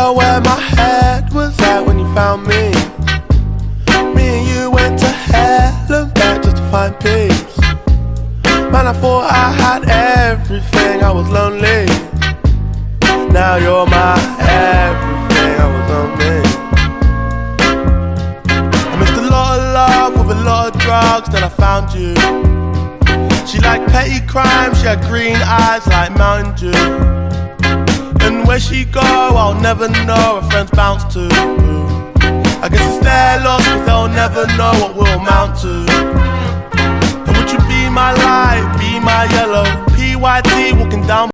tell where my head was at when you found me. Me and you went to hell and back just to find peace. Man, I thought I had everything, I was lonely. Now you're my everything, I was lonely. I missed a lot of love with a lot of drugs, then I found you. She liked petty crime, she had green eyes like Mountain Dew. And where she go, I'll never know, her friends bounce to. I guess it's their loss, cause they'll never know what we'll amount to. And would you be my light, be my yellow, PYT walking down